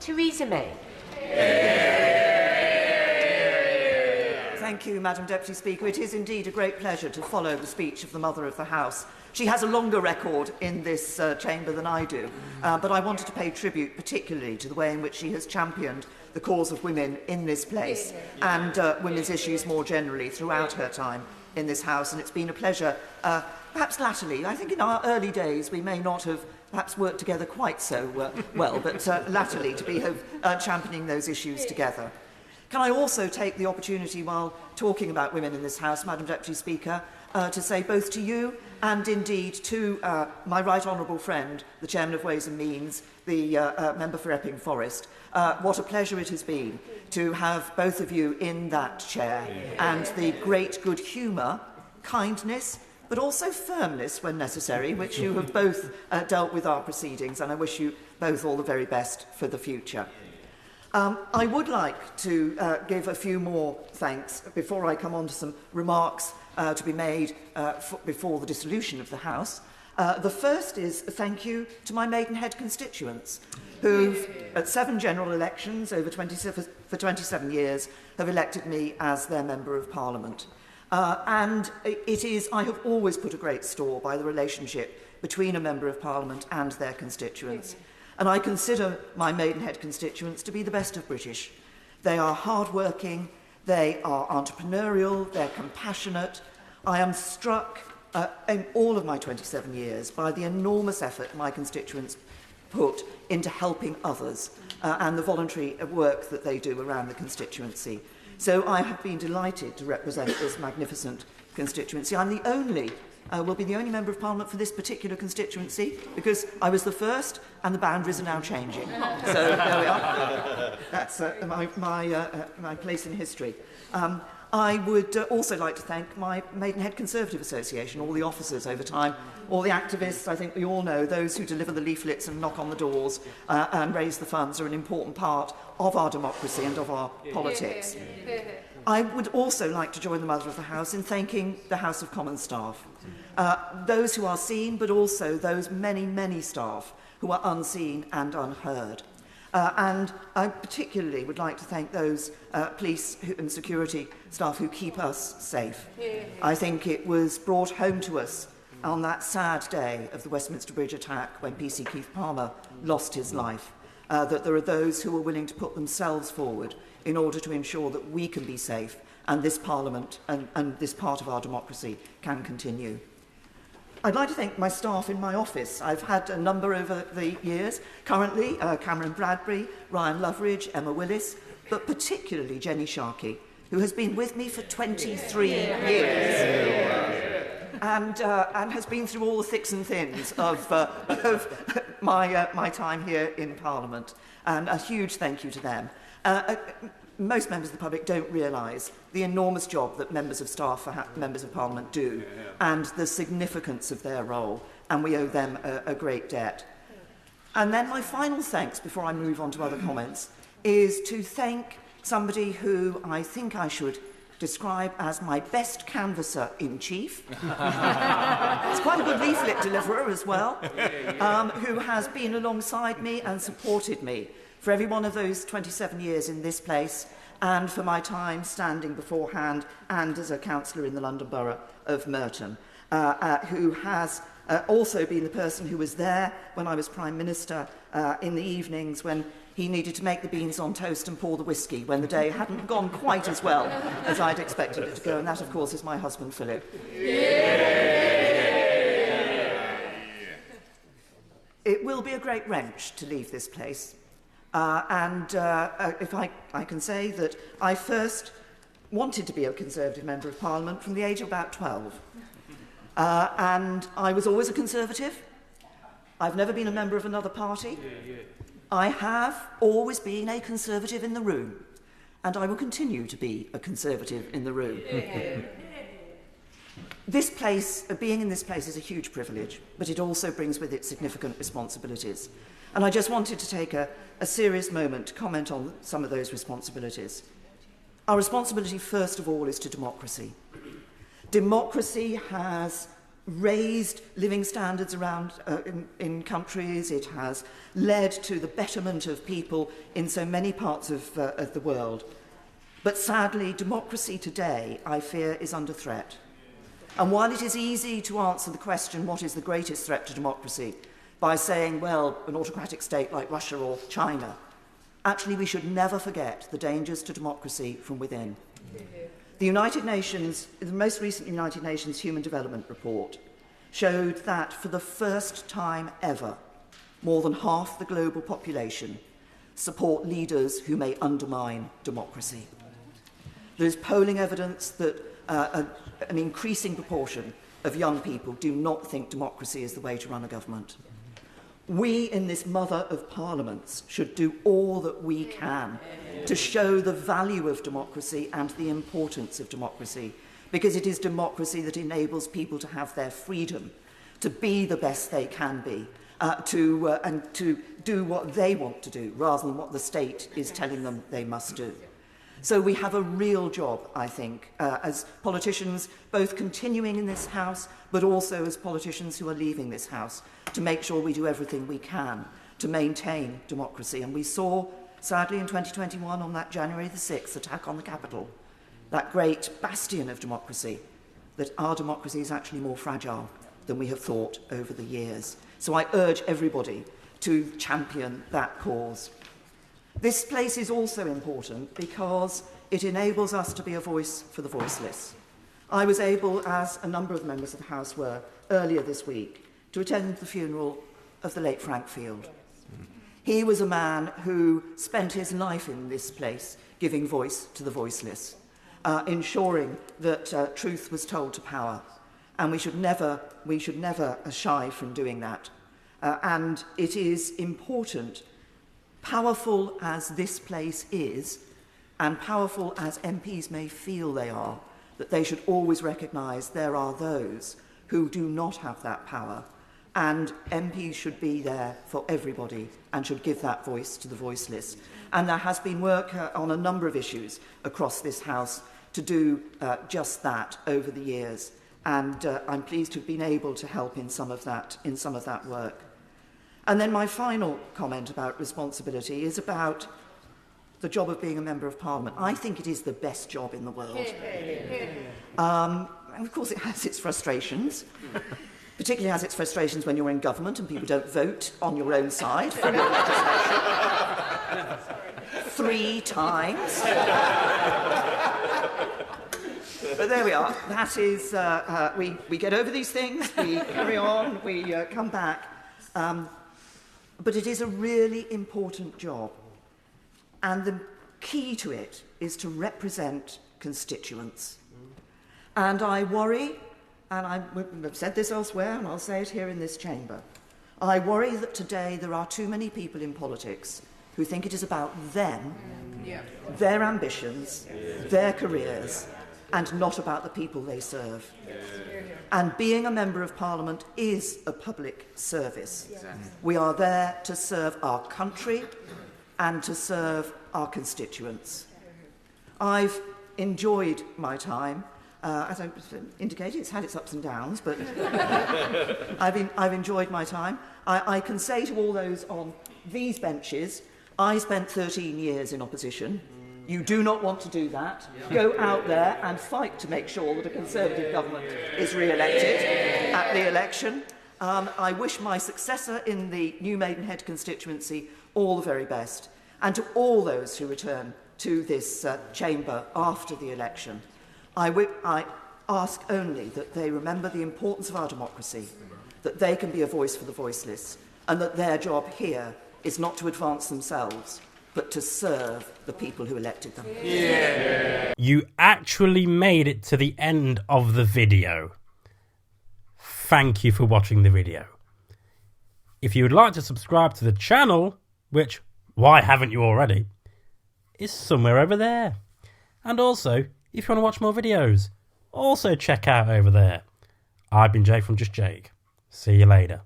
Theresa May. Thank you, Madam Deputy Speaker. It is indeed a great pleasure to follow the speech of the Mother of the House. She has a longer record in this chamber than I do, but I wanted to pay tribute particularly to the way in which she has championed the cause of women in this place and women's issues more generally throughout her time in this House. And it's been a pleasure, perhaps latterly. I think in our early days we may not have perhaps worked together quite so well, but latterly to be championing those issues together. Can I also take the opportunity, while talking about women in this House, Madam Deputy Speaker, to say both to you and indeed to my right honourable friend, the Chairman of Ways and Means, the Member for Epping Forest, what a pleasure it has been to have both of you in that chair, and the great good humour, kindness, but also firmness when necessary, which you have both dealt with our proceedings, and I wish you both all the very best for the future. I would like to give a few more thanks before I come on to some remarks to be made before the dissolution of the House. The first is a thank you to my Maidenhead constituents, who, at 7 general elections for 27 years, have elected me as their Member of Parliament. And I have always put a great store by the relationship between a Member of Parliament and their constituents. And I consider my Maidenhead constituents to be the best of British. They are hard-working, they are entrepreneurial, they're compassionate. I am struck in all of my 27 years by the enormous effort my constituents put into helping others and the voluntary work that they do around the constituency. So I have been delighted to represent this magnificent constituency. I'm will be the only Member of Parliament for this particular constituency, because I was the first and the boundaries are now changing. So there we are. That's my place in history. I would also like to thank my Maidenhead Conservative Association, all the officers over time, all the activists. I think we all know those who deliver the leaflets and knock on the doors and raise the funds are an important part of our democracy and of our politics. I would also like to join the Mother of the House in thanking the House of Commons staff, those who are seen, but also those many, many staff who are unseen and unheard. And I particularly would like to thank those police and security staff who keep us safe. I think it was brought home to us on that sad day of the Westminster Bridge attack when PC Keith Palmer lost his life, that there are those who are willing to put themselves forward in order to ensure that we can be safe and this Parliament and this part of our democracy can continue. I'd like to thank my staff in my office. I've had a number over the years. Currently, Cameron Bradbury, Ryan Loveridge, Emma Willis, but particularly Jenny Sharkey, who has been with me for 23 years and has been through all the thicks and thins of my time here in Parliament. And a huge thank you to them. Most members of the public don't realise the enormous job that members of staff for members of Parliament do and the significance of their role, and we owe them a great debt. And then my final thanks, before I move on to other comments, is to thank somebody who I think I should describe as my best canvasser-in-chief. It's quite a good leaflet deliverer as well, who has been alongside me and supported me for every one of those 27 years in this place, and for my time standing beforehand and as a councillor in the London Borough of Merton, who has also been the person who was there when I was Prime Minister in the evenings when he needed to make the beans on toast and pour the whiskey when the day hadn't gone quite as well as I'd expected it to go, and that, of course, is my husband, Philip. It will be a great wrench to leave this place. If I can say that I first wanted to be a Conservative Member of Parliament from the age of about 12. And I was always a Conservative. I've never been a member of another party. I have always been a Conservative in the room. And I will continue to be a Conservative in the room. This place, being in this place is a huge privilege, but it also brings with it significant responsibilities. And I just wanted to take a serious moment to comment on some of those responsibilities. Our responsibility, first of all, is to democracy. Democracy has raised living standards around in countries. It has led to the betterment of people in so many parts of the world. But sadly, democracy today, I fear, is under threat. And while it is easy to answer the question, what is the greatest threat to democracy, by saying, well, an autocratic state like Russia or China, actually we should never forget the dangers to democracy from within. The United Nations, the most recent United Nations Human Development Report showed that for the first time ever, more than half the global population support leaders who may undermine democracy. There is polling evidence that an increasing proportion of young people do not think democracy is the way to run a government. We in this mother of parliaments should do all that we can to show the value of democracy and the importance of democracy, because it is democracy that enables people to have their freedom, to be the best they can be, and to do what they want to do rather than what the state is telling them they must do. So we have a real job, I think, as politicians, both continuing in this House, but also as politicians who are leaving this House, to make sure we do everything we can to maintain democracy. And we saw, sadly, in 2021, on that January the 6th attack on the Capitol, that great bastion of democracy, that our democracy is actually more fragile than we have thought over the years. So I urge everybody to champion that cause. This place is also important because it enables us to be a voice for the voiceless. I was able, as a number of members of the House were earlier this week, to attend the funeral of the late Frank Field. He was a man who spent his life in this place giving voice to the voiceless, ensuring that truth was told to power, and we should never shy from doing that. And it is important, powerful as this place is, and powerful as MPs may feel they are, that they should always recognise there are those who do not have that power, and MPs should be there for everybody and should give that voice to the voiceless. And there has been work on a number of issues across this House to do just that over the years, and I'm pleased to have been able to help in some of that work. And then my final comment about responsibility is about the job of being a Member of Parliament. I think it is the best job in the world. And of course it has its frustrations, particularly has its frustrations when you're in government and people don't vote on your own side for your legislation. 3 times. But there we are. That is, we get over these things, we carry on, we come back. But it is a really important job. And the key to it is to represent constituents. And I worry, and I've said this elsewhere, and I'll say it here in this chamber, I worry that today there are too many people in politics who think it is about them, their ambitions, their careers, and not about the people they serve. And being a Member of Parliament is a public service. We are there to serve our country and to serve our constituents. I've enjoyed my time. As I indicated, it's had its ups and downs, but I've enjoyed my time. I can say to all those on these benches, I spent 13 years in opposition. You do not want to do that. Go out there and fight to make sure that a Conservative government is re-elected at the election. I wish my successor in the New Maidenhead constituency all the very best. And to all those who return to this chamber after the election, I ask only that they remember the importance of our democracy, that they can be a voice for the voiceless, and that their job here is not to advance themselves, but to serve the people who elected them. Yeah. You actually made it to the end of the video. Thank you for watching the video. If you would like to subscribe to the channel, which, why haven't you already, is somewhere over there. And also, if you want to watch more videos, also check out over there. I've been Jake from Just Jake. See you later.